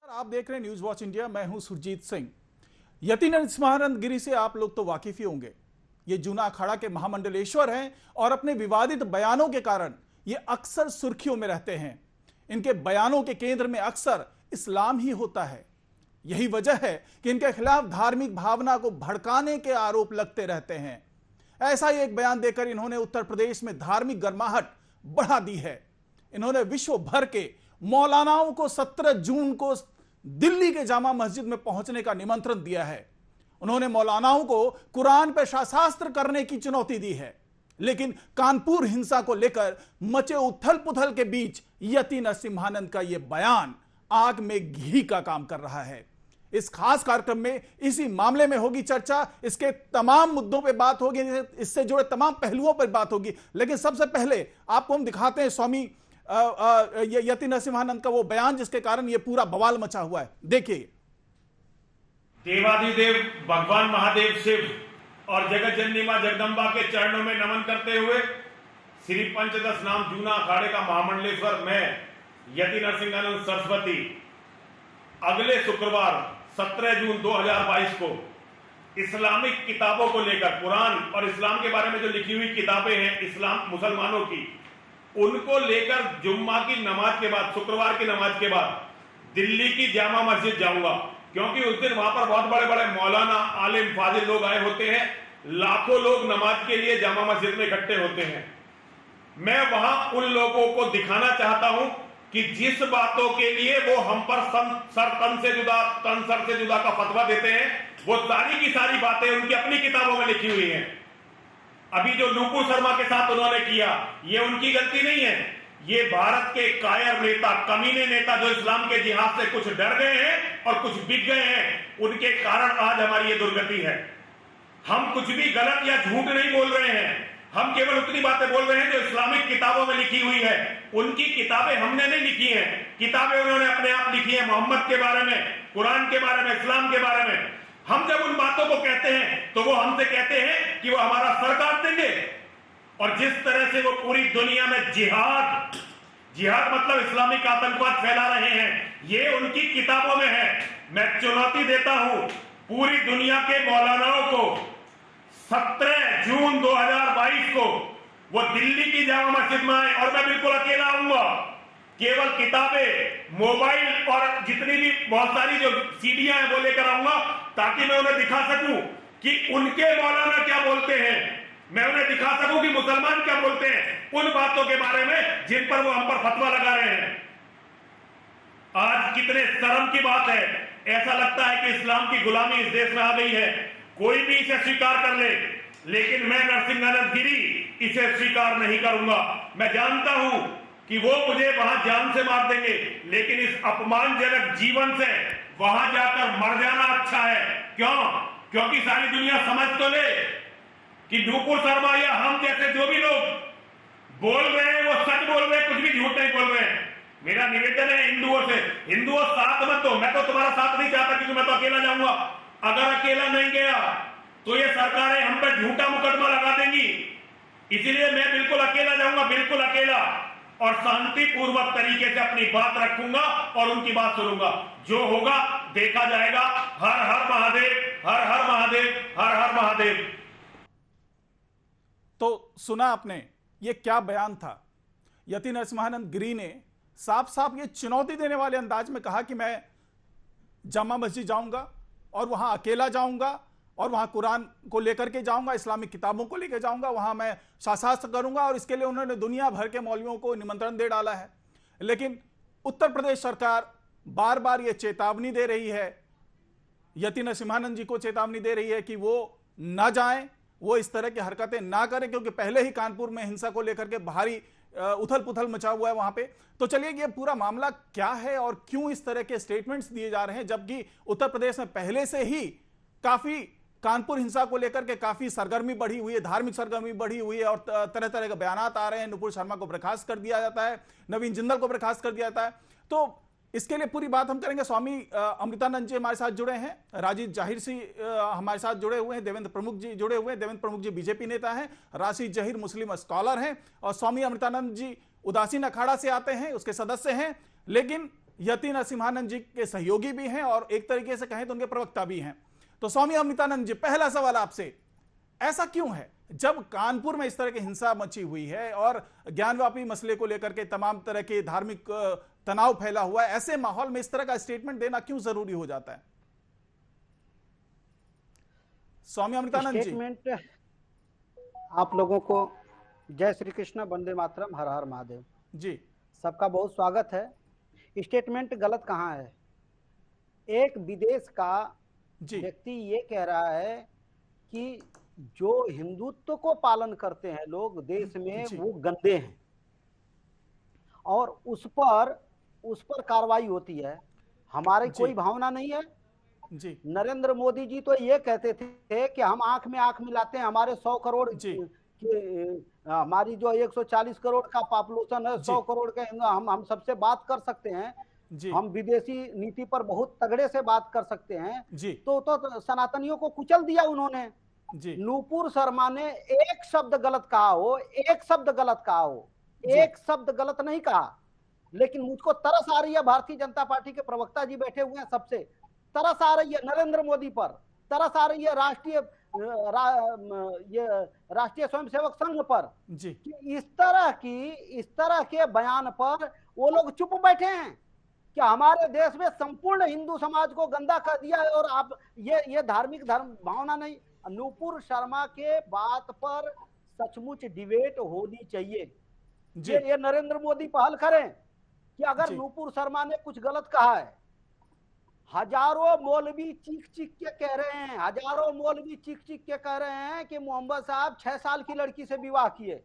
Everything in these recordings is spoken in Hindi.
आप देख रहे हैं न्यूज वॉच इंडिया। मैं हूं सुरजीत सिंह। यति नरसिम्हानंद गिरी से आप लोग तो वाकिफ ही होंगे। ये जूना अखाड़ा के महामंडलेश्वर हैं और अपने विवादित बयानों के कारण ये अक्सर सुर्खियों में रहते हैं। इनके बयानों के केंद्र में अक्सर इस्लाम ही होता है। यही वजह है कि इनके खिलाफ धार्मिक भावना को भड़काने के आरोप लगते रहते हैं। ऐसा ही एक बयान देकर इन्होंने उत्तर प्रदेश में धार्मिक गर्माहट बढ़ा दी है। इन्होंने विश्व भर के मौलानाओं को 17 जून को दिल्ली के जामा मस्जिद में पहुंचने का निमंत्रण दिया है। उन्होंने मौलानाओं को कुरान पर शास्त्र करने की चुनौती दी है। लेकिन कानपुर हिंसा को लेकर मचे उथल पुथल के बीच यति नरसिम्हानंद का यह बयान आग में घी का काम कर रहा है। इस खास कार्यक्रम में इसी मामले में होगी चर्चा। इसके तमाम मुद्दों पे बात होगी, इससे जुड़े तमाम पहलुओं पर बात होगी। लेकिन सबसे पहले आपको हम दिखाते हैं स्वामी यति नरसिम्हानंद का वो बयान जिसके कारण ये पूरा बवाल मचा हुआ है। देखिए। देवाधिदेव भगवान महादेव शिव और जगत जननी मां जगदम्बा के चरणों में नमन करते हुए श्री पंचदश नाम जूना अखाड़े का महामंडलेश्वर मैं यति नरसिम्हानंद सरस्वती अगले शुक्रवार 17 जून 2022 को इस्लामिक किताबों को लेकर कुरान और इस्लाम के बारे में जो लिखी हुई किताबें हैं इस्लाम मुसलमानों की, उनको लेकर जुम्मा की नमाज के बाद, शुक्रवार की नमाज के बाद दिल्ली की जामा मस्जिद जाऊंगा। क्योंकि उस दिन वहां पर बहुत बड़े बड़े मौलाना आलिम फाजिल लोग आए होते हैं। लाखों लोग नमाज के लिए जामा मस्जिद में इकट्ठे होते हैं। मैं वहां उन लोगों को दिखाना चाहता हूं कि जिस बातों के लिए वो हम पर तन सर से जुदा का फतवा देते हैं, वो सारी की सारी बातें उनकी अपनी किताबों में लिखी हुई हैं। अभी जो नुपुर शर्मा के साथ उन्होंने किया, ये उनकी गलती नहीं है। ये भारत के कायर नेता, कमीने नेता जो इस्लाम के जिहाद से कुछ डर गए हैं और कुछ बिक गए हैं, उनके कारण आज हमारी ये दुर्गति है। हम कुछ भी गलत या झूठ नहीं बोल रहे हैं। हम केवल उतनी बातें बोल रहे हैं जो इस्लामिक किताबों में लिखी हुई है। उनकी किताबें हमने नहीं लिखी हैं। किताबें उन्होंने अपने आप लिखी है, मोहम्मद के बारे में, कुरान के बारे में, इस्लाम के बारे में। हम जब उन बातों को कहते हैं तो वो हमसे कहते हैं कि वो हमारा सर काट देंगे। और जिस तरह से वो पूरी दुनिया में जिहाद मतलब इस्लामिक आतंकवाद फैला रहे हैं, ये उनकी किताबों में है। मैं चुनौती देता हूं पूरी दुनिया के मौलानाओं को, 17 जून 2022 को वो दिल्ली की जामा मस्जिद में आए और मैं बिल्कुल अकेला आऊंगा। केवल किताबें, मोबाइल और जितनी भी बहुत सारी जो सीडियां हैं वो लेकर आऊंगा, ताकि मैं उन्हें दिखा सकूं कि उनके मौलाना क्या बोलते हैं। मैं उन्हें दिखा सकूं कि मुसलमान क्या बोलते हैं उन बातों के बारे में जिन पर वो हम पर फतवा लगा रहे हैं। आज कितने शर्म की बात है। ऐसा लगता है कि इस्लाम की गुलामी इस देश में आ गई है। कोई भी इसे स्वीकार कर ले, लेकिन मैं नरसिम्हानंद गिरी इसे स्वीकार नहीं करूंगा। मैं जानता हूं कि वो मुझे वहां जान से मार देंगे, लेकिन इस अपमानजनक जीवन से वहां जाकर मर जाना अच्छा है। क्यों? क्योंकि सारी दुनिया समझ तो ले कि नुपुर शर्मा या हम जैसे जो भी लोग बोल रहे हैं वो सच बोल रहे हैं, कुछ भी झूठ नहीं बोल रहे हैं। मेरा निवेदन है हिंदुओं से, हिंदुओं साथ मत दो। मैं तो तुम्हारा साथ नहीं चाहता क्योंकि मैं तो अकेला जाऊंगा। अगर अकेला नहीं गया तो ये सरकारें हम पर झूठा मुकदमा लगा देंगी। इसीलिए मैं बिल्कुल अकेला जाऊंगा, बिल्कुल अकेला, और शांतिपूर्वक तरीके से अपनी बात रखूंगा और उनकी बात सुनूंगा। जो होगा देखा जाएगा। हर हर महादेव, हर हर महादेव, हर हर महादेव। तो सुना आपने ये क्या बयान था। यति नरसिम्हानंद गिरी ने साफ साफ ये चुनौती देने वाले अंदाज में कहा कि मैं जामा मस्जिद जाऊंगा और वहां अकेला जाऊंगा और वहां कुरान को लेकर के जाऊंगा, इस्लामिक किताबों को लेकर जाऊंगा, वहां मैं शास्त्र करूंगा। और इसके लिए उन्होंने दुनिया भर के मौलवियों को निमंत्रण दे डाला है। लेकिन उत्तर प्रदेश सरकार बार बार ये चेतावनी दे रही है, यति नरसिम्हानंद जी को चेतावनी दे रही है कि वो ना जाएं, वो इस तरह की हरकतें ना करें, क्योंकि पहले ही कानपुर में हिंसा को लेकर के भारी उथल पुथल मचा हुआ है वहां पे। तो चलिए ये पूरा मामला क्या है और क्यों इस तरह के स्टेटमेंट्स दिए जा रहे हैं, जबकि उत्तर प्रदेश में पहले से ही काफी कानपुर हिंसा को लेकर के काफी सरगर्मी बढ़ी हुई है, धार्मिक सरगर्मी बढ़ी हुई है और तरह तरह के बयानात आ रहे हैं। नुपुर शर्मा को बर्खास्त कर दिया जाता है, नवीन जिंदल को बर्खास्त कर दिया जाता है। तो इसके लिए पूरी बात हम करेंगे। स्वामी अमृतानंद जी हमारे साथ जुड़े हैं, राजीव जाहिर सी हमारे साथ जुड़े हुए हैं, देवेंद्र प्रमुख जी जुड़े हुए हैं। देवेंद्र प्रमुख जी बीजेपी नेता हैं, राशिद जहीर मुस्लिम स्कॉलर हैं और स्वामी अमृतानंद जी उदासीन अखाड़ा से आते हैं, उसके सदस्य हैं। लेकिन यति नरसिम्हानंद जी के सहयोगी भी हैं और एक तरीके से कहें तो उनके प्रवक्ता भी हैं। तो स्वामी अमृतानंद जी, पहला सवाल आपसे, ऐसा क्यों है जब कानपुर में इस तरह की हिंसा मची हुई है और ज्ञानवापी मसले को लेकर के तमाम तरह के धार्मिक तनाव फैला हुआ है, ऐसे माहौल में इस तरह का स्टेटमेंट देना क्यों जरूरी हो जाता है? स्वामी अमृतानंद जी। स्टेटमेंट, आप लोगों को जय श्री कृष्ण, वंदे मातरम, हर हर महादेव जी। सबका बहुत स्वागत है। स्टेटमेंट गलत कहाँ है? एक विदेश का व्यक्ति ये कह रहा है कि जो हिंदुत्व को पालन करते हैं लोग देश में वो गंदे हैं और उस पर कार्रवाई होती है। हमारी कोई भावना नहीं है जी। नरेंद्र मोदी जी तो ये कहते थे कि हम आंख में आंख मिलाते हैं, हमारे 100 करोड़ हमारी जो 140 करोड़ का पॉपुलेशन है, 100 करोड़ के हम सबसे बात कर सकते हैं जी। हम विदेशी नीति पर बहुत तगड़े से बात कर सकते हैं जी। तो सनातनियों को कुचल दिया उन्होंने जी। नूपुर शर्मा ने एक शब्द गलत कहा हो, एक शब्द गलत कहा हो, एक शब्द गलत नहीं कहा, लेकिन मुझको तरस आ रही है, भारतीय जनता पार्टी के प्रवक्ता जी बैठे हुए हैं, सबसे तरस आ रही है नरेंद्र मोदी पर, तरस आ रही है राष्ट्रीय स्वयंसेवक संघ पर जी। कि इस तरह के बयान पर वो लोग चुप बैठे हैं कि हमारे देश में संपूर्ण हिंदू समाज को गंदा कर दिया है और आप ये धार्मिक भावना नहीं। नूपुर शर्मा के बात पर सचमुच डिबेट होनी चाहिए। ये नरेंद्र मोदी पहल करें कि अगर नूपुर शर्मा ने कुछ गलत कहा है, हजारों मौलवी चीख चीख के कह रहे हैं, हजारों मौलवी चीख चीख के कह रहे हैं कि मोहम्मद साहब 6 साल की लड़की से विवाह किए,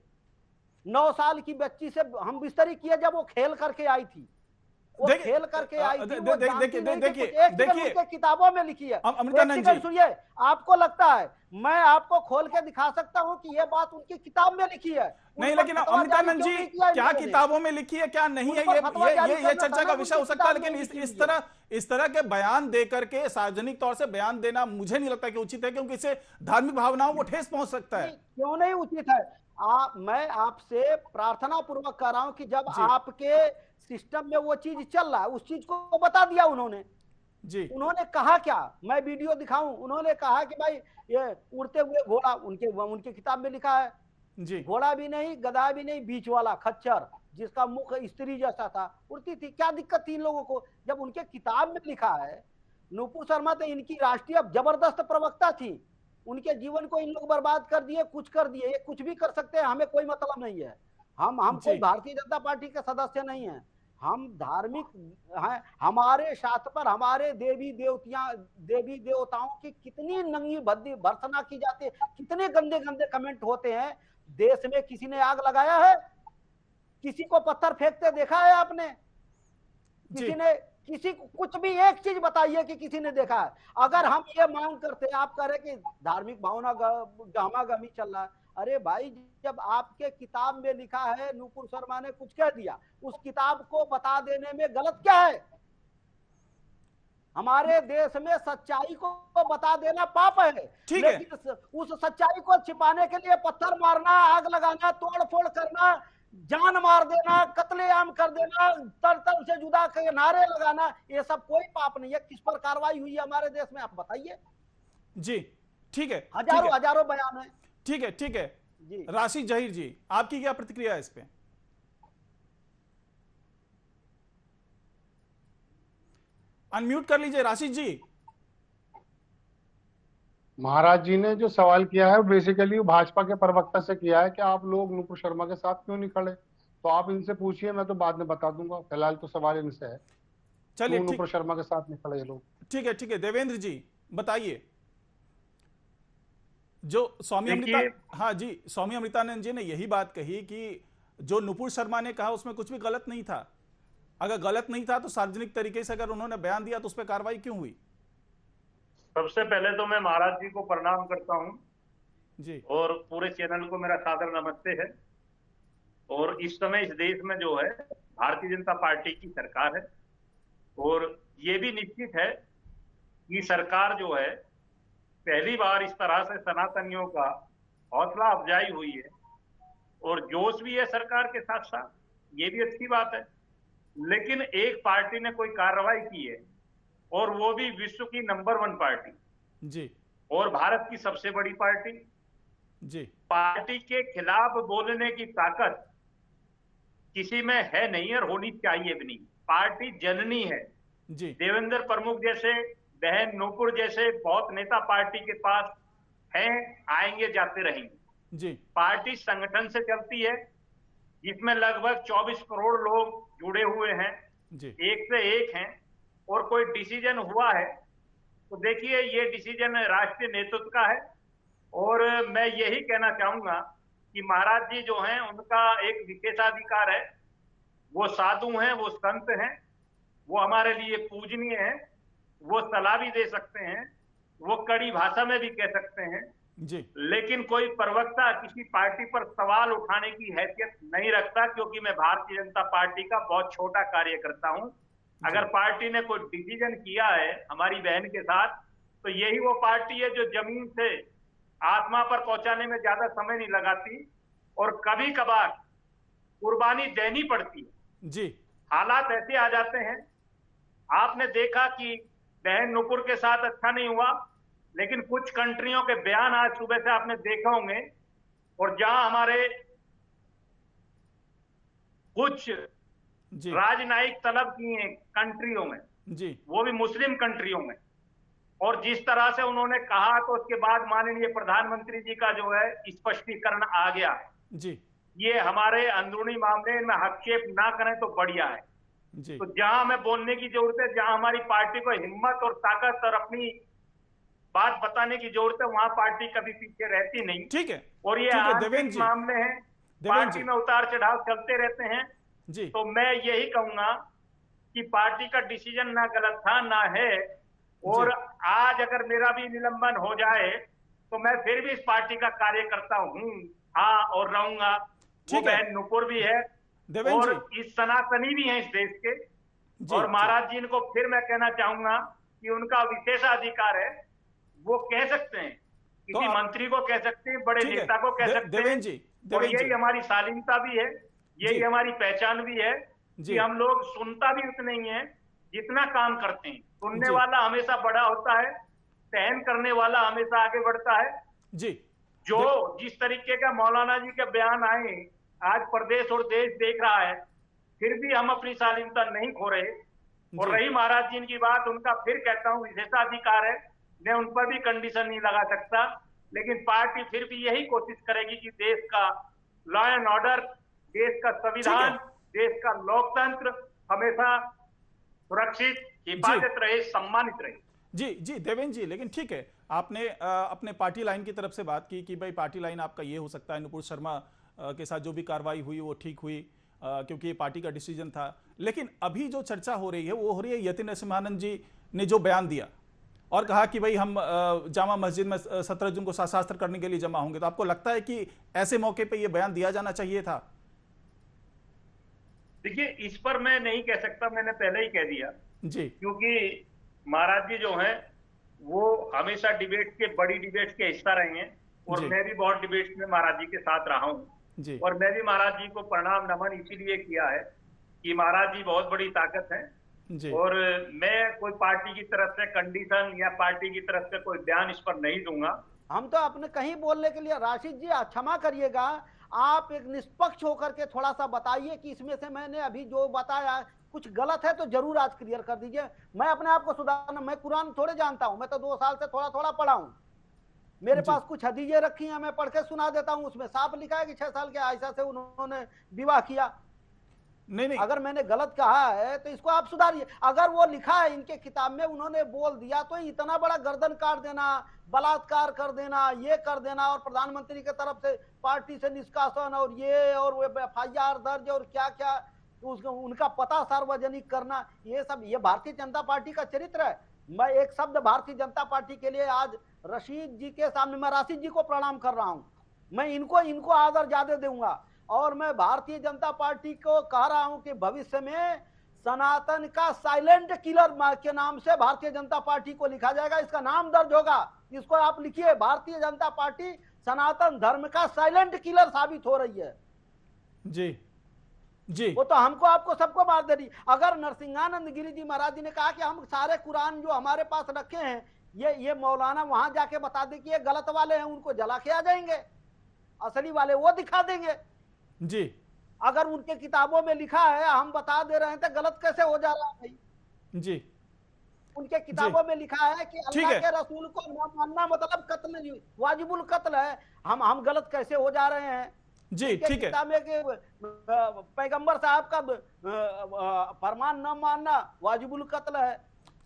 9 साल की बच्ची से हम बिस्तरी किए जब वो खेल करके आई थी, वो खेल करके आई थी। देखिए किताबों में लिखी है। अमृतानंद जी सुनिए, आपको लगता है मैं आपको खोल के दिखा सकता हूं कि ये बात उनकी किताब में लिखी है? नहीं, लेकिन अमृतानंद जी क्या किताबों में लिखी है क्या नहीं है ये चर्चा का विषय हो सकता है, लेकिन इस तरह के बयान दे करके सार्वजनिक तौर से बयान देना मुझे नहीं लगता कि उचित है, क्योंकि इससे धार्मिक भावनाओं को ठेस पहुंच सकता है। क्यों नहीं उचित है? मैं आपसे प्रार्थना पूर्वक कर रहा हूं कि जब आपके सिस्टम में वो चीज चल रहा है, उस चीज को बता दिया उन्होंने जी। उन्होंने कहा क्या, मैं वीडियो दिखाऊं? उन्होंने कहा कि भाई ये उड़ते हुए घोड़ा, उनके किताब में लिखा है जी, घोड़ा भी नहीं, गधा भी नहीं, बीच वाला खच्चर जिसका मुख स्त्री जैसा था, उड़ती थी। क्या दिक्कत थी इन लोगों को जब उनके किताब में लिखा है? नूपुर शर्मा तो इनकी राष्ट्रीय जबरदस्त प्रवक्ता थी, उनके जीवन को इन लोग बर्बाद कर दिए, कुछ कर दिए। ये कुछ भी कर सकते हैं, हमें कोई मतलब नहीं है। हम कोई भारतीय जनता पार्टी के सदस्य नहीं है, हम धार्मिक हैं। हमारे शास्त्र पर हमारे देवी देवताओं की कितनी नंगी भद्दी भर्त्सना की जाती है, कितने गंदे गंदे कमेंट होते हैं। देश में किसी ने आग लगाया है? किसी को पत्थर फेंकते देखा है आपने? किसी को कुछ भी एक चीज बताइए कि किसी ने देखा है? अगर हम ये मांग करते हैं, आप कह रहे कि धार्मिक भावना गहमागहमी चल रहा है, अरे भाई जब आपके किताब में लिखा है, नूपुर शर्मा ने कुछ कह दिया, उस किताब को बता देने में गलत क्या है? हमारे देश में सच्चाई को बता देना पाप है, लेकिन उस सच्चाई को छिपाने के लिए पत्थर मारना, आग लगाना, तोड़ फोड़ करना, जान मार देना, कत्लेआम कर देना, तल से जुदा के नारे लगाना, ये सब कोई पाप नहीं है। किस पर कार्रवाई हुई है हमारे देश में, आप बताइए जी। ठीक है, हजारों बयान है। ठीक है जी। राशिद जहीर जी, आपकी क्या प्रतिक्रिया है इस पे? अनम्यूट कर लीजिए राशिद जी। महाराज जी ने जो सवाल किया है बेसिकली भाजपा के प्रवक्ता से किया है कि आप लोग नूपुर शर्मा के साथ क्यों नहीं खड़े, तो आप इनसे पूछिए, मैं तो बाद में बता दूंगा। फिलहाल तो सवाल इनसे है, चलिए नूपुर शर्मा के साथ नहीं खड़े ये लोग। ठीक है देवेंद्र जी बताइए। जो स्वामी अमृतानंद जी ने यही बात कही कि जो नूपुर शर्मा ने कहा उसमें कुछ भी गलत नहीं था। अगर गलत नहीं था तो सार्वजनिक तरीके से अगर उन्होंने बयान दिया तो उस पर कार्रवाई क्यों हुई? सबसे पहले तो मैं महाराज जी को प्रणाम करता हूं जी, और पूरे चैनल को मेरा सादर नमस्ते है। और इस समय इस देश में जो है भारतीय जनता पार्टी की सरकार है, और ये भी निश्चित है कि सरकार जो है पहली बार इस तरह से सनातनियों का हौसला अफजाई हुई है और जोश भी है सरकार के साथ साथ, ये भी अच्छी बात है। लेकिन एक पार्टी ने कोई कार्रवाई की है, और वो भी विश्व की नंबर 1 पार्टी जी, और भारत की सबसे बड़ी पार्टी जी, पार्टी के खिलाफ बोलने की ताकत किसी में है नहीं और होनी चाहिए भी नहीं। पार्टी जननी है। जी, देवेंद्र प्रमुख जैसे, बहन नूपुर जैसे बहुत नेता पार्टी के पास हैं, आएंगे जाते रहेंगे। जी, पार्टी संगठन से चलती है जिसमें लगभग 24 करोड़ लोग जुड़े हुए हैं, जी, एक से एक हैं, और कोई डिसीजन हुआ है तो देखिए ये डिसीजन राष्ट्रीय नेतृत्व का है। और मैं यही कहना चाहूंगा कि महाराज जी जो हैं उनका एक विशेषाधिकार है। वो साधु हैं, वो संत हैं, वो हमारे लिए पूजनीय हैं, वो सलाह भी दे सकते हैं, वो कड़ी भाषा में भी कह सकते हैं जी, लेकिन कोई प्रवक्ता किसी पार्टी पर सवाल उठाने की हैसियत नहीं रखता, क्योंकि मैं भारतीय जनता पार्टी का बहुत छोटा कार्यकर्ता हूं। अगर पार्टी ने कोई डिसीजन किया है हमारी बहन के साथ, तो यही वो पार्टी है जो जमीन से आत्मा पर पहुंचाने में ज्यादा समय नहीं लगाती और कभी कभार कुर्बानी देनी पड़ती है। जी, हालात ऐसे आ जाते हैं। आपने देखा कि बहन नुपुर के साथ अच्छा नहीं हुआ, लेकिन कुछ कंट्रियों के बयान आज सुबह से आपने देखा होंगे, और जहां हमारे कुछ जी, राजनयिक तलब किए कंट्रियों में, जी, वो भी मुस्लिम कंट्रियों में, और जिस तरह से उन्होंने कहा तो उसके बाद माननीय प्रधानमंत्री जी का जो है स्पष्टीकरण आ गया है। जी, ये हमारे अंदरूनी मामले में हस्तक्षेप ना करें तो बढ़िया है। जी, तो जहां हमें बोलने की जरूरत है, जहां हमारी पार्टी को हिम्मत और ताकत और अपनी बात बताने की जरूरत है, वहां पार्टी कभी पीछे रहती नहीं। ठीक है, और ये ठीक है आंतरिक देवेंद्र जी, मामले हैं, देवेंद्र पार्टी जी, में उतार चढ़ाव चलते रहते हैं। जी, तो मैं यही कहूंगा कि पार्टी का डिसीजन ना गलत था ना है, और आज अगर मेरा भी निलंबन हो जाए तो मैं फिर भी इस पार्टी का कार्यकर्ता हूं, हाँ, और रहूंगा। वो ठीक है बहन नुपुर भी है देवेंद्र और जी, इस सनातनी भी है इस देश के। जी, और महाराज जी को फिर मैं कहना चाहूंगा कि उनका विशेषाधिकार है, वो कह सकते हैं, किसी मंत्री को कह सकते हैं, बड़े ठीक है नेता को कह सकते हैं। देवेंद्र जी, और देवेंद्र यही जी, हमारी शालीनता भी है, यही जी, हमारी पहचान भी है जी, कि हम लोग सुनता भी उतना ही है जितना काम करते हैं। सुनने जी, वाला हमेशा बड़ा होता है, सहन करने वाला हमेशा आगे बढ़ता है। जी, जो जिस तरीके का मौलाना जी के बयान आए, आज प्रदेश और देश देख रहा है, फिर भी हम अपनी शालीनता नहीं खो रहे। और जी, रही महाराज जी की बात, उनका फिर कहता हूं विशेषाधिकार है, मैं उन पर भी कंडीशन नहीं लगा सकता, लेकिन पार्टी फिर भी यही कोशिश करेगी कि देश का लॉ एंड ऑर्डर, देश का संविधान, देश का लोकतंत्र हमेशा सुरक्षित, हिफाजत रहे, सम्मानित रहे। जी, जी देवेंद्र जी, लेकिन ठीक है, आपने अपने पार्टी लाइन की तरफ से बात की कि भाई पार्टी लाइन आपका ये हो सकता है, नुपुर शर्मा के साथ जो भी कार्रवाई हुई वो ठीक हुई क्योंकि ये पार्टी का डिसीजन था। लेकिन अभी जो चर्चा हो रही है वो हो रही है यति नरसिम्हानंद जी ने जो बयान दिया और कहा कि भाई हम जामा मस्जिद में 17 जून को शास्त्र करने के लिए जमा होंगे। तो आपको लगता है कि ऐसे मौके पे ये बयान दिया जाना चाहिए था? देखिए, इस पर मैं नहीं कह सकता, मैंने पहले ही कह दिया जी, क्योंकि महाराज जी जो हैं वो हमेशा डिबेट के, बड़ी डिबेट के हिस्सा रहे हैं, और जी, मैं भी बहुत डिबेट्स में महाराज जी के साथ रहा हूं। जी, और मैं भी महाराज जी को प्रणाम नमन इसीलिए किया है कि महाराज जी बहुत बड़ी ताकत है। जी, और मैं कोई पार्टी की तरफ से कंडीशन या पार्टी की तरफ से कोई बयान इस पर नहीं दूंगा। हम तो अपने कहीं बोलने के लिए, राशिद जी क्षमा करिएगा, आप एक निष्पक्ष होकर के थोड़ा सा बताइए कि इसमें से मैंने अभी जो बताया कुछ गलत है तो जरूर आज क्लियर कर दीजिए। मैं अपने आप को सुधारना, मैं कुरान थोड़े जानता हूं, मैं तो 2 साल से थोड़ा थोड़ा पढ़ा हूं। मेरे पास कुछ हदीजें रखी हैं, मैं पढ़ के सुना देता हूं। उसमें साफ लिखा है कि 6 साल के आयशा से उन्होंने विवाह किया। नहीं, अगर मैंने गलत कहा है तो इसको आप सुधारिए। अगर वो लिखा है इनके किताब में, उन्होंने बोल दिया, तो इतना बड़ा गर्दन काट देना, बलात्कार कर देना, ये कर देना, और प्रधानमंत्री की तरफ से पार्टी से निष्कासन और ये और FIR दर्ज और क्या क्या उनका पता सार्वजनिक करना, ये सब ये भारतीय जनता पार्टी का चरित्र है। मैं एक शब्द भारतीय जनता पार्टी के लिए आज रशीद जी के सामने, मैं राशिद जी को प्रणाम कर रहा हूं, मैं इनको आदर ज्यादा दूंगा। और मैं भारतीय जनता पार्टी को कह रहा हूं कि भविष्य में सनातन का साइलेंट किलर के नाम से भारतीय जनता पार्टी को लिखा जाएगा, इसका नाम दर्ज होगा। इसको आप लिखिए, भारतीय जनता पार्टी सनातन धर्म का साइलेंट किलर साबित हो रही है। जी, जी, वो तो हमको आपको सबको मार दे रही। अगर नरसिंहानंद गिरी जी महाराज जी ने कहा कि हम सारे कुरान जो हमारे पास रखे हैं ये मौलाना वहां जाके बता दे कि ये गलत वाले हैं, उनको जला के आ जाएंगे, असली वाले वो दिखा देंगे। जी, अगर उनके किताबों में लिखा है, हम बता दे रहे हैं, तो गलत कैसे हो जा रहा है भाई? जी, उनके किताबों में लिखा है कि ठीक अल्लाह है, के रसूल को न मानना मतलब कत्ल नहीं, वाजिबुल कत्ल है। हम गलत कैसे हो जा रहे हैं? जी, उनके ठीक है, किताब में कि पैगंबर साहब का फरमान न मानना वाजिबुल कत्ल है,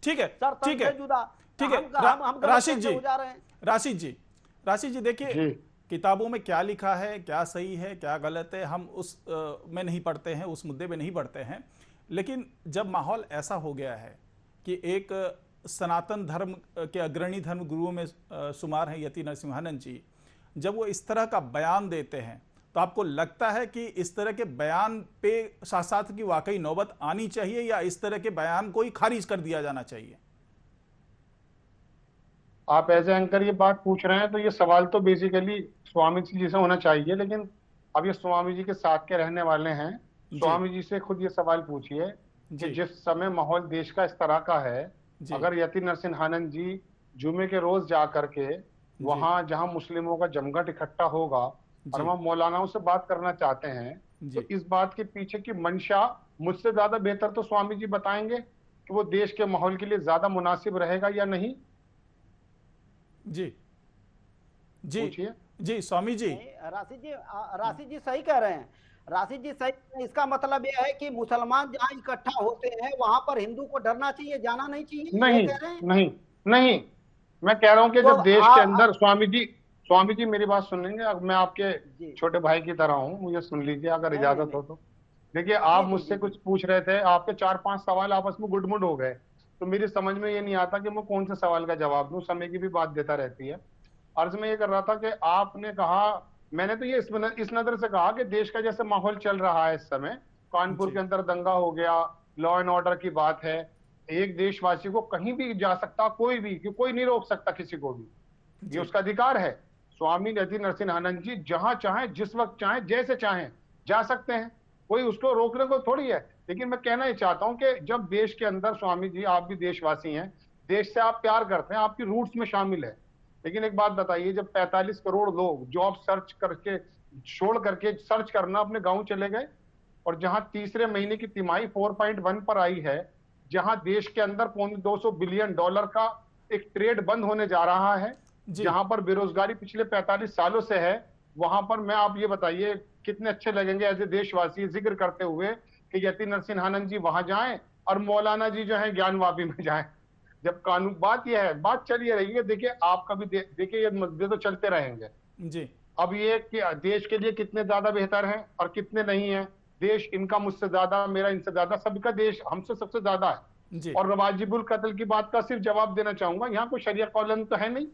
ठीक है, सर तन ठीक है, से जुदा। ठीक है। हम गलत राशिद कैसे जी, हो जा रहे हैं? राशिद जी, राशिद जी, देखिए जी किताबों में क्या लिखा है, क्या सही है, क्या गलत है, हम उस में नहीं पढ़ते हैं, उस मुद्दे में नहीं पढ़ते हैं। लेकिन जब माहौल ऐसा हो गया है कि एक सनातन धर्म के अग्रणी धर्म गुरुओं में शुमार हैं यति नरसिम्हानंद जी, जब वो इस तरह का बयान देते हैं, तो आपको लगता है कि इस तरह के बयान पे शास्त्र की वाकई नौबत आनी चाहिए, या इस तरह के बयान को ही खारिज कर दिया जाना चाहिए? आप एज एंकर ये बात पूछ रहे हैं, तो ये सवाल तो बेसिकली स्वामी जी से होना चाहिए, लेकिन अब ये स्वामी जी के साथ के रहने वाले हैं। स्वामी जी से खुद ये सवाल पूछिए कि जिस समय माहौल देश का इस तरह का है, अगर यति नरसिम्हानंद जी जुमे के रोज जा करके वहां जहां मुस्लिमों का जमघट इकट्ठा होगा और वहां मौलानाओं से बात करना चाहते हैं, तो इस बात के पीछे की मंशा मुझसे ज्यादा बेहतर तो स्वामी जी बताएंगे कि वो देश के माहौल के लिए ज्यादा मुनासिब रहेगा या नहीं। जी, जी, जी, स्वामी जी। राशिद जी सही कह रहे हैं। राशिद जी सही, इसका मतलब यह है कि मुसलमान जहाँ इकट्ठा होते हैं वहां पर हिंदू को डरना चाहिए, जाना नहीं चाहिए, नहीं, कह रहे हैं? नहीं, नहीं, मैं कह रहा हूं कि तो जब देश के अंदर स्वामी जी मेरी बात सुन लेंगे। मैं आपके छोटे भाई की तरह हूं, मुझे सुन लीजिए अगर इजाजत हो तो। देखिए, आप मुझसे कुछ पूछ रहे थे, आपके 4-5 सवाल आपस में गुडमुड हो गए, तो मेरी समझ में ये नहीं आता कि मैं कौन से सवाल का जवाब दूं, समय की भी बात देता रहती है। अर्ज में ये कर रहा था कि आपने कहा, मैंने तो ये इस नजर से कहा कि देश का जैसे माहौल चल रहा है इस समय, कानपुर के अंदर दंगा हो गया, लॉ एंड ऑर्डर की बात है, एक देशवासी को कहीं भी जा सकता, कोई नहीं रोक सकता किसी को भी, ये उसका अधिकार है। स्वामी यति नरसिम्हानंद जी जहां चाहे, जिस वक्त चाहे, जैसे चाहे जा सकते हैं, कोई उसको रोकने को थोड़ी है। लेकिन मैं कहना ही चाहता हूं कि जब देश के अंदर, स्वामी जी आप भी देशवासी हैं, देश से आप प्यार करते हैं, आपकी रूट्स में शामिल है, लेकिन एक बात बताइए, जब 45 करोड़ लोग जॉब सर्च करके छोड़ करके सर्च करना अपने गांव चले गए, और जहां तीसरे महीने की तिमाही 4.1 पर आई है, जहां देश के अंदर $200 बिलियन का एक ट्रेड बंद होने जा रहा है, जहां पर बेरोजगारी पिछले 45 सालों से है, वहां पर मैं, आप ये बताइए कितने अच्छे लगेंगे एज ए देशवासी जिक्र करते हुए कि यति नरसिम्हानंद जी वहां जाएं और मौलाना जी जो है ज्ञानवापी में जाएं। जब कानून, बात यह है, बात चलिए रही है, देखिए आपका भी देखिए ये मुद्दे तो चलते रहेंगे जी। अब ये कि देश के लिए कितने ज्यादा बेहतर हैं और कितने नहीं है, देश इनका मुझसे ज्यादा, मेरा इनसे ज्यादा, सबका देश हमसे सबसे ज्यादा है। और वाजिबुल कत्ल की बात का सिर्फ जवाब देना चाहूंगा, यहाँ कोई शरिया कॉलन तो है नहीं,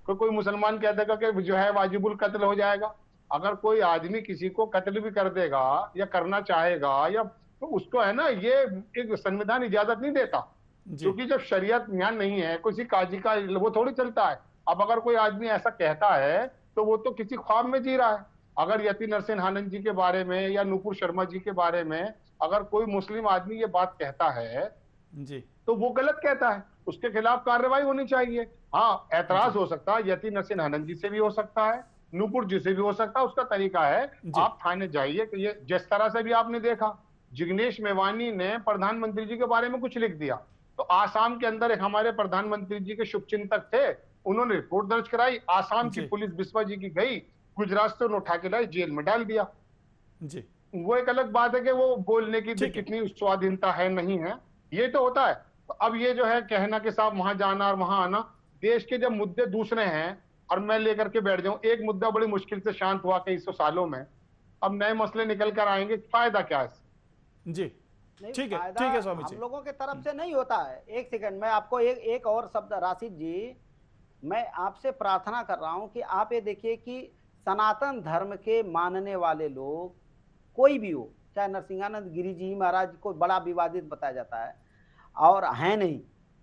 कोई मुसलमान कह देगा कि जो है वाजिबुल कत्ल हो जाएगा। अगर कोई आदमी किसी को कत्ल भी कर देगा या करना चाहेगा, या तो उसको है ना, ये एक संविधान इजाजत नहीं देता, क्योंकि जब शरीयत ज्ञान नहीं है, किसी काजी का वो थोड़ी चलता है। अब अगर कोई आदमी ऐसा कहता है तो वो तो किसी ख्वाब में जी रहा है। अगर यति नरसिम्हानंद जी के बारे में या नुपुर शर्मा जी के बारे में अगर कोई मुस्लिम आदमी ये बात कहता है जी, तो वो गलत कहता है, उसके खिलाफ कार्रवाई होनी चाहिए। हाँ, ऐतराज हो सकता है, यति नरसिम्हानंद जी से भी हो सकता है, नुपुर जी से भी हो सकता है, उसका तरीका है, आप थाने जाइए। कि ये जिस तरह से भी आपने देखा, जिग्नेश मेवानी ने प्रधानमंत्री जी के बारे में कुछ लिख दिया, तो आसाम के अंदर एक हमारे प्रधानमंत्री जी के शुभचिंतक थे, उन्होंने रिपोर्ट दर्ज कराई, आसाम की पुलिस बिस्वा जी की गई, गुजरात से उन्हें उठा के लाई, जेल में डाल दिया। जी, वो एक अलग बात है कि वो बोलने की कितनी स्वाधीनता है, नहीं है, ये तो होता है। तो अब ये जो है कहना कि साहब वहां जाना और वहां आना, देश के जब मुद्दे दूसरे हैं और मैं लेकर के बैठ जाऊं, एक मुद्दा बड़ी मुश्किल से शांत हुआ कई 100 सालों में, अब नए मसले निकल कर आएंगे, फायदा क्या है? जी, ठीक है स्वामी जी, हम लोगों के तरफ से नहीं होता है। एक सेकंड, मैं आपको एक और शब्द, राशिद जी, मैं आपसे प्रार्थना कर रहा हूं कि आप ये देखिए कि सनातन धर्म के मानने वाले लोग कोई भी हो, चाहे नरसिंहानंद गिरी जी महाराज को बड़ा विवादित बताया जाता है और है नहीं,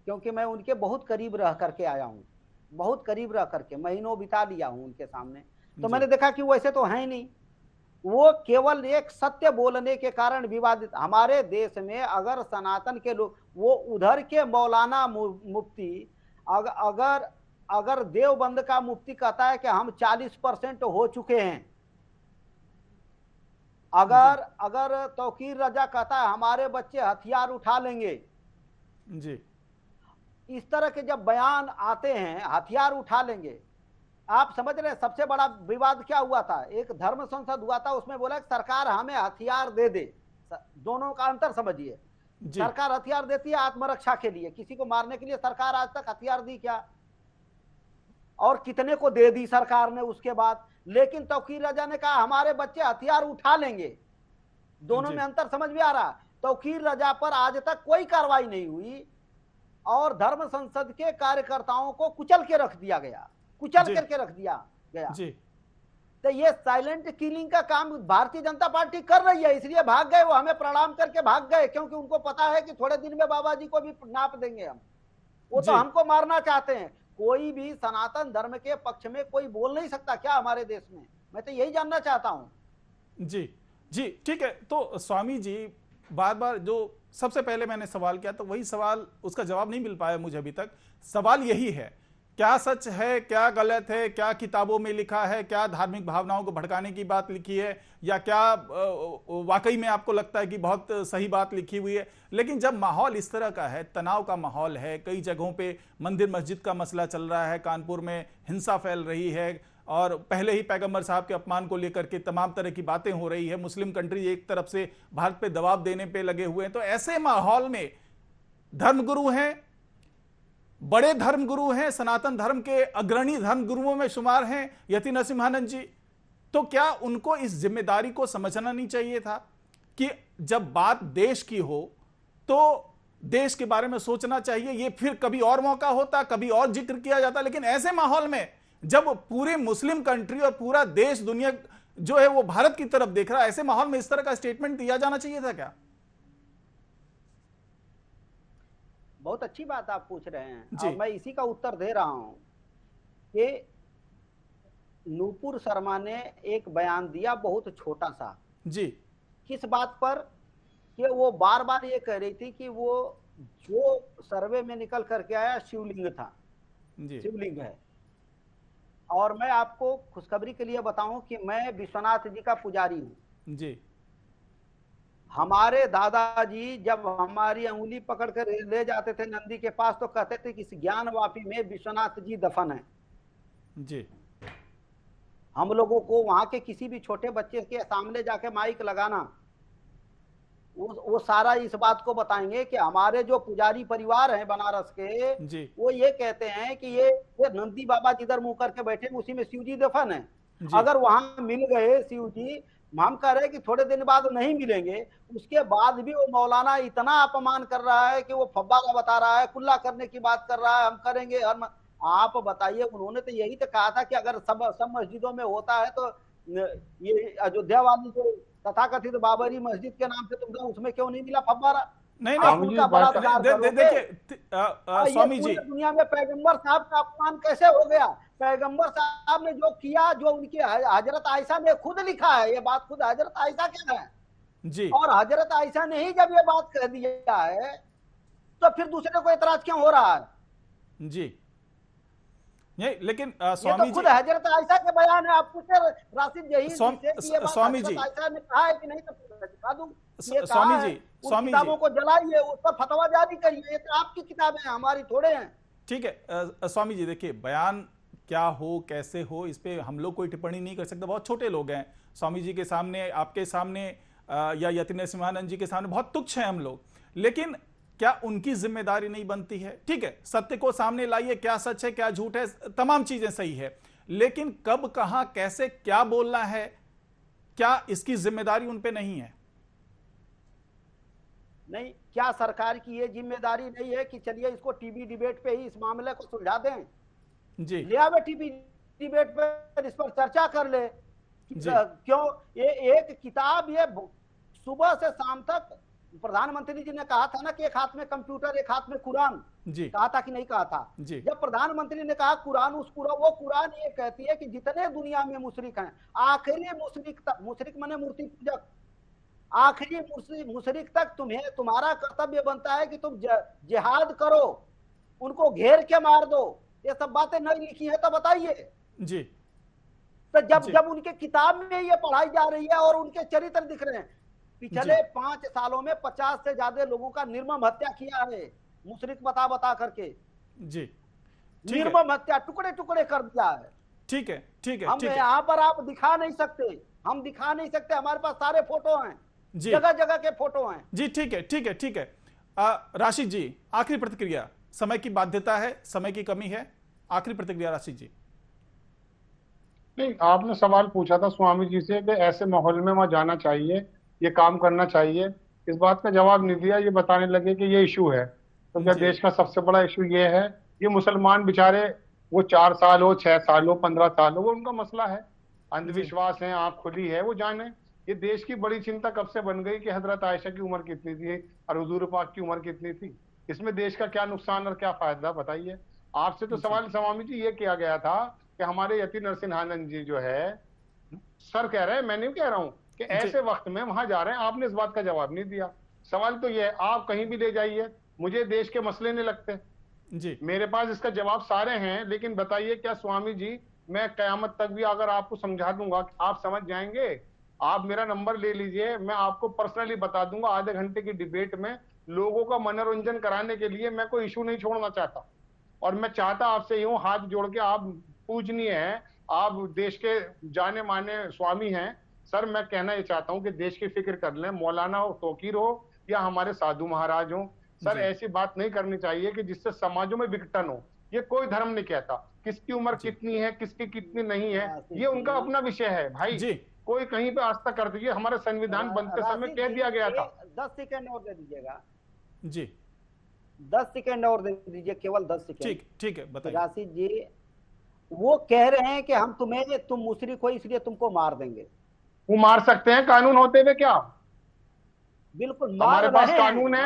क्योंकि मैं उनके बहुत करीब रह करके आया हूं, बहुत करीब रह करके महीनों बिता लिया हूं उनके सामने, तो मैंने देखा कि वैसे तो है नहीं। वो केवल एक सत्य बोलने के कारण विवादित। हमारे देश में अगर सनातन के लोग, वो उधर के मौलाना मुफ्ती अगर अगर देवबंद का मुफ्ती कहता है कि हम 40% हो चुके हैं, अगर तौकीर रजा कहता है हमारे बच्चे हथियार उठा लेंगे जी, इस तरह के जब बयान आते हैं हथियार उठा लेंगे, आप समझ रहे हैं सबसे बड़ा विवाद क्या हुआ था? एक धर्म संसद हुआ था, उसमें बोला कि सरकार हमें हथियार दे दे। दोनों का अंतर समझिए। सरकार हथियार देती है आत्मरक्षा के लिए, किसी को मारने के लिए सरकार आज तक हथियार दी क्या? और कितने को दे दी सरकार ने उसके बाद? लेकिन तौकीर रजा ने कहा हमारे बच्चे हथियार उठा लेंगे। दोनों में अंतर समझ में आ रहा? तौकीर रजा पर आज तक कोई कार्रवाई नहीं हुई और धर्म संसद के कार्यकर्ताओं को कुचल के रख दिया गया, कुचल करके रख दिया गया जी। तो ये साइलेंट किलिंग का काम भारतीय जनता पार्टी कर रही है, इसलिए भाग गए वो, हमें प्रणाम करके भाग गए, क्योंकि उनको पता है कि थोड़े दिन में बाबा जी को भी नाप देंगे हम। वो तो हमको मारना चाहते हैं। कोई भी सनातन धर्म के पक्ष में कोई बोल नहीं सकता क्या हमारे देश में? मैं तो यही जानना चाहता हूं। जी जी, ठीक है। तो स्वामी जी, बार बार जो सबसे पहले मैंने सवाल किया तो वही सवाल, उसका जवाब नहीं मिल पाया मुझे अभी तक। सवाल यही है, क्या सच है, क्या गलत है, क्या किताबों में लिखा है, क्या धार्मिक भावनाओं को भड़काने की बात लिखी है, या क्या वाकई में आपको लगता है कि बहुत सही बात लिखी हुई है? लेकिन जब माहौल इस तरह का है, तनाव का माहौल है, कई जगहों पे मंदिर मस्जिद का मसला चल रहा है, कानपुर में हिंसा फैल रही है और पहले ही पैगंबर साहब के अपमान को लेकर के तमाम तरह की बातें हो रही है, मुस्लिम कंट्री एक तरफ से भारत पे दबाव देने पे लगे हुए हैं, तो ऐसे माहौल में धर्मगुरु हैं, बड़े धर्मगुरु हैं, सनातन धर्म के अग्रणी धर्मगुरुओं में शुमार हैं यति नरसिम्हानंद जी, तो क्या उनको इस जिम्मेदारी को समझना नहीं चाहिए था कि जब बात देश की हो तो देश के बारे में सोचना चाहिए? ये फिर कभी और मौका होता, कभी और जिक्र किया जाता, लेकिन ऐसे माहौल में जब पूरे मुस्लिम कंट्री और पूरा देश दुनिया जो है वो भारत की तरफ देख रहा है, ऐसे माहौल में इस तरह का स्टेटमेंट दिया जाना चाहिए था क्या? बहुत अच्छी बात आप पूछ रहे हैं और मैं इसी का उत्तर दे रहा हूं कि नूपुर शर्मा ने एक बयान दिया बहुत छोटा सा जी, किस बात पर? कि वो बार बार ये कह रही थी कि वो जो सर्वे में निकल करके आया शिवलिंग था, शिवलिंग है। और मैं आपको खुशखबरी के लिए बताऊं कि मैं विश्वनाथ जी का पुजारी हूं जी। हमारे दादाजी जब हमारी अंगुली पकड़ कर ले जाते थे नंदी के पास तो कहते थे कि इस ज्ञान वापी में विश्वनाथ जी दफन है जी। हम लोगों को वहां के किसी भी छोटे बच्चे के सामने जाके माइक लगाना, वो सारा इस बात को बताएंगे कि हमारे जो पुजारी परिवार हैं बनारस के जी, वो ये कहते हैं कि ये नंदी बाबा जिधर मुंह करके बैठे उसी में शिव जी दफन है। अगर वहां मिल गए शिव जी, हम कह रहे हैं कि थोड़े दिन बाद नहीं मिलेंगे, उसके बाद भी वो मौलाना इतना अपमान कर रहा है कि वो फव्वारा बता रहा है, कुल्ला करने की बात कर रहा है, हम करेंगे हर। आप बताइए, उन्होंने तो यही तो कहा था कि अगर सब मस्जिदों में होता है तो ये अयोध्या वाली जो तथाकथित बाबरी मस्जिद के नाम से तुमको उसमें क्यों नहीं मिला फव्वारा? नहीं देखिए स्वामी जी, दुनिया में पैगंबर साहब का अपमान कैसे हो गया? पैगंबर साहब ने जो किया, जो उनकी हजरत आयशा ने खुद लिखा है, ये बात खुद हजरत आयशा कह रहे हैं जी। और हजरत आयशा ने ही जब ये बात कह दिया है तो फिर दूसरे को एतराज क्यों हो रहा है जी? नहीं, लेकिन स्वामी जी, खुद हजरत आयशा के बयान है। आप पूछे राशिद यही स्वामी जी आयशा ने कहा है कि नहीं, तो दिखा दूं। स्वामी जी, किताबों को जलाइए, उस पर फतवा जारी करिए, ये तो आपकी किताबें हैं, हमारी थोड़े हैं। ठीक है स्वामी जी, देखिए बयान क्या हो कैसे हो इस पे हम लोग कोई टिप्पणी नहीं कर सकते, बहुत छोटे लोग हैं। स्वामी जी के सामने, आपके सामने या यति नरसिम्हानंद जी के सामने बहुत तुच्छ हैं हम लोग, लेकिन क्या उनकी जिम्मेदारी नहीं बनती है? ठीक है, सत्य को सामने लाइए, क्या सच है क्या झूठ है, तमाम चीजें सही है, लेकिन कब कहां कैसे क्या बोलना है, क्या इसकी जिम्मेदारी उन पे नहीं है? नहीं, क्या सरकार की ये जिम्मेदारी नहीं है कि चलिए इसको टीवी डिबेट पे ही इस मामले को सुलझा दें जी? ले आवे टीवी डिबेट पे, इस पर चर्चा कर ले। क्यों ये एक किताब ये सुबह से शाम तक प्रधानमंत्री जी ने कहा था ना कि एक हाथ में कंप्यूटर एक हाथ में कुरान, जी कहा था कि नहीं कहा था? जी जब प्रधानमंत्री ने कहा कुरान, वो कुरान ये कहती है कि जितने दुनिया में मुशरिक हैं, आखिरी मुशरिक माने मूर्ति पूजक, आखिरी मुशरिक तक तुम्हारा कर्तव्य बनता है कि तुम जिहाद करो, उनको घेर के मार दो। ये सब बातें नहीं लिखी है तो बताइए जी। तो जब उनके किताब में ये पढ़ाई जा रही है और उनके चरित्र दिख रहे हैं, पिछले 5 सालों में 50 से ज्यादा लोगों का निर्मम हत्या किया है मुशरिक बता करके जी, निर्मम हत्या, टुकड़े टुकड़े कर दिया है। ठीक है ठीक है, हम यहाँ पर आप दिखा नहीं सकते, हम दिखा नहीं सकते, हमारे पास सारे फोटो हैं, जगह जगह के फोटो हैं जी। ठीक है ठीक है ठीक है। राशिद जी, आखिरी प्रतिक्रिया, समय की बाध्यता है, समय की कमी है, आखिरी प्रतिक्रिया राशिद जी। नहीं, आपने सवाल पूछा था स्वामी जी से कि ऐसे माहौल में वहां जाना चाहिए, ये काम करना चाहिए, इस बात का जवाब नहीं दिया। ये बताने लगे कि ये इशू है। तो क्या देश का सबसे बड़ा इशू ये है? ये मुसलमान बेचारे, वो 4 साल हो, 6 साल हो, 15 साल हो, वो उनका मसला है, अंधविश्वास है, आंख खुली है, वो जाने। ये देश की बड़ी चिंता कब से बन गई कि हजरत आयशा की उम्र कितनी थी और हुजूर पाक की उम्र कितनी थी? इसमें देश का क्या नुकसान और क्या फायदा, बताइए। आपसे तो सवाल स्वामी जी ये किया गया था कि हमारे यति नरसिंहानंद जी जो है, सर कह रहे हैं, मैं नहीं कह रहा हूं कि ऐसे वक्त में वहां जा रहे हैं, आपने इस बात का जवाब नहीं दिया। सवाल तो ये है, आप कहीं भी ले जाइए, मुझे देश के मसले नहीं लगते जी, मेरे पास इसका जवाब सारे हैं, लेकिन बताइए क्या स्वामी जी, मैं कयामत तक भी अगर आपको समझा दूंगा आप समझ जाएंगे? आप मेरा नंबर ले लीजिए, मैं आपको पर्सनली बता दूंगा। आधे घंटे की डिबेट में लोगों का मनोरंजन कराने के लिए मैं कोई इशू नहीं छोड़ना चाहता, और मैं चाहता आपसे यूं हाथ जोड़ के, आप पूजनीय हैं, आप देश के जाने माने स्वामी हैं सर, मैं कहना ये चाहता हूं कि देश की फिक्र कर लें, मौलाना हो, फकीर हो या हमारे साधु महाराज हो सर, ऐसी बात नहीं करनी चाहिए कि जिससे समाजों में विघटन हो। ये कोई धर्म नहीं कहता किसकी उम्र कितनी है, किसकी कितनी नहीं है, ये उनका अपना विषय है भाई जी। कोई कहीं पे आस्था कर दीजिए, हमारे संविधान बनते समय कह दिया गया था। 10 सेकंड और दे दीजिएगा जी, 10 सेकंड और दे दीजिए, केवल 10 सेकंड। ठीक ठीक है, बताइए। राशिद जी, वो कह रहे हैं कि हम तुम मुशरिक हो इसलिए तुमको मार देंगे। वो मार सकते हैं कानून होते हुए क्या? बिल्कुल हमारे पास कानून है।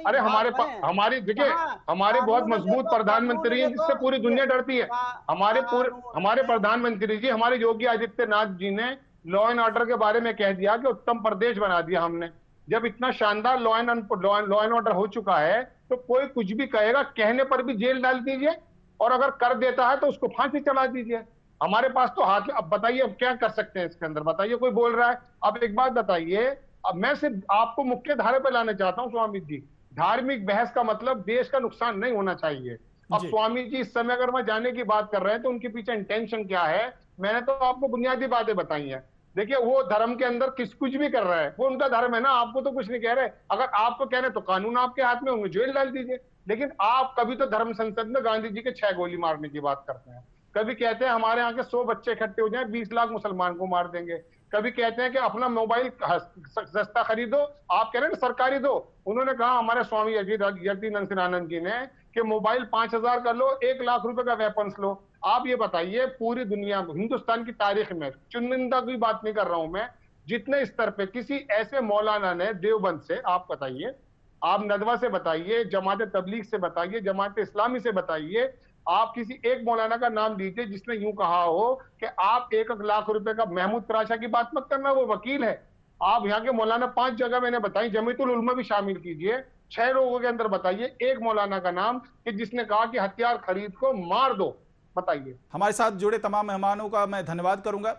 अरे हमारी देखिए, हमारे बहुत मजबूत प्रधानमंत्री हैं जिससे पूरी दुनिया डरती है। हमारे प्रधानमंत्री जी, हमारे योगी आदित्यनाथ जी ने लॉ एंड ऑर्डर के बारे में कह दिया कि उत्तम प्रदेश बना दिया हमने। जब इतना शानदार लॉ एंड ऑर्डर हो चुका है तो कोई कुछ भी कहेगा, कहने पर भी जेल डाल दीजिए, और अगर कर देता है तो उसको फांसी चढ़ा दीजिए। हमारे पास तो हाथ में, अब बताइए अब क्या कर सकते हैं इसके अंदर, बताइए। कोई बोल रहा है, अब एक बात बताइए, अब मैं सिर्फ आपको मुख्य धारे पर लाना चाहता हूं स्वामी जी। धार्मिक बहस का मतलब देश का नुकसान नहीं होना चाहिए। अब स्वामी जी इस समय अगर मैं जाने की बात कर रहे हैं तो उनके पीछे इंटेंशन क्या है, मैंने तो आपको बुनियादी बातें बताई हैं। देखिए, वो धर्म के अंदर कुछ भी कर रहा है, वो उनका धर्म है ना, आपको तो कुछ नहीं कह रहे। अगर आपको कह रहे तो कानून आपके हाथ में होंगे, जेल डाल दीजिए। लेकिन आप कभी तो धर्म संसद में गांधी जी के 6 गोली मारने की बात करते हैं, कभी कहते हैं हमारे यहाँ के 100 बच्चे इकट्ठे हो जाए 20 लाख मुसलमान को मार देंगे, कभी कहते हैं कि अपना मोबाइल सस्ता खरीदो, आप कह रहे हैं सरकारी दो। उन्होंने कहा हमारे स्वामी यति नरसिंहानंद जी ने कि मोबाइल 5000 का लो, 1 लाख रुपए का वेपन्स लो। आप ये बताइए, पूरी दुनिया में, हिंदुस्तान की तारीख में, चुनिंदा की बात नहीं कर रहा हूं मैं, जितने स्तर पे किसी ऐसे मौलाना ने देवबंद से, आप बताइए, आप नदवा से बताइए, जमात तबलीग से बताइए, जमात इस्लामी से बताइए, आप किसी एक मौलाना का नाम दीजिए जिसने यूं कहा हो कि आप 1 लाख रुपए का, महमूद तराशा की बात मत करना, वो वकील है। आप यहाँ के मौलाना 5 जगह मैंने बताई, जमीयतुल उलमा भी शामिल कीजिए, 6 लोगों के अंदर बताइए एक मौलाना का नाम कि जिसने कहा कि हथियार खरीद को मार दो, बताइए। हमारे साथ जुड़े तमाम मेहमानों का मैं धन्यवाद करूंगा।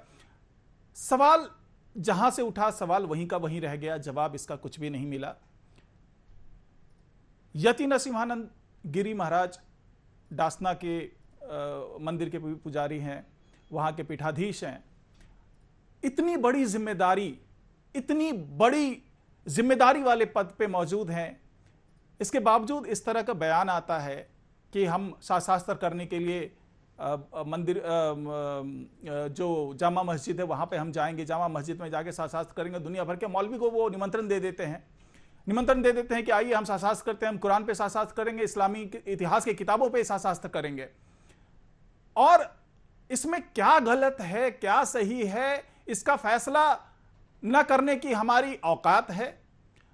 सवाल जहां से उठा, सवाल वहीं का वहीं रह गया, जवाब इसका कुछ भी नहीं मिला। यति नरसिंहानंद गिरी महाराज डासना के मंदिर के पुजारी हैं, वहां के पीठाधीश हैं। इतनी बड़ी जिम्मेदारी वाले पद पे मौजूद हैं, इसके बावजूद इस तरह का बयान आता है कि हम शास्त्र करने के लिए मंदिर, जो जामा मस्जिद है वहां पे हम जाएंगे, जामा मस्जिद में जाके शास्त्र करेंगे। दुनिया भर के मौलवी को वो निमंत्रण दे देते हैं कि आइए हम शास्त्र करते हैं, हम कुरान पे शास्त्र करेंगे, इस्लामी इतिहास की किताबों पे शास्त्र करेंगे। और इसमें क्या गलत है, क्या सही है, इसका फैसला न करने की हमारी औकात है।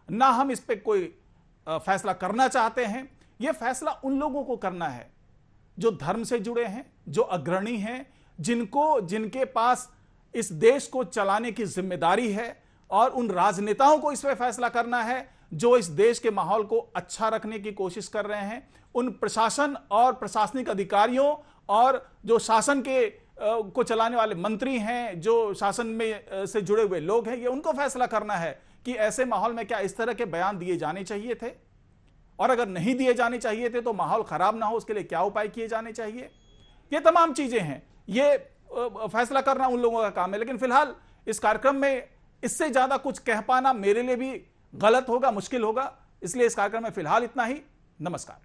ना हम इस पे कोई फैसला करना चाहते हैं। यह फैसला उन लोगों को करना है जो धर्म से जुड़े हैं, जो अग्रणी हैं, जिनके पास इस देश को चलाने की जिम्मेदारी है, और उन राजनेताओं को इस पे फैसला करना है जो इस देश के माहौल को अच्छा रखने की कोशिश कर रहे हैं। उन प्रशासन और प्रशासनिक अधिकारियों और जो शासन के को चलाने वाले मंत्री हैं, जो शासन में से जुड़े हुए लोग हैं, ये उनको फैसला करना है कि ऐसे माहौल में क्या इस तरह के बयान दिए जाने चाहिए थे, और अगर नहीं दिए जाने चाहिए थे तो माहौल खराब ना हो उसके लिए क्या उपाय किए जाने चाहिए। ये तमाम चीजें हैं, ये फैसला करना उन लोगों का काम है। लेकिन फिलहाल इस कार्यक्रम में इससे ज्यादा कुछ कह पाना मेरे लिए भी गलत होगा, मुश्किल होगा, इसलिए इस कार्यक्रम में फिलहाल इतना ही। नमस्कार।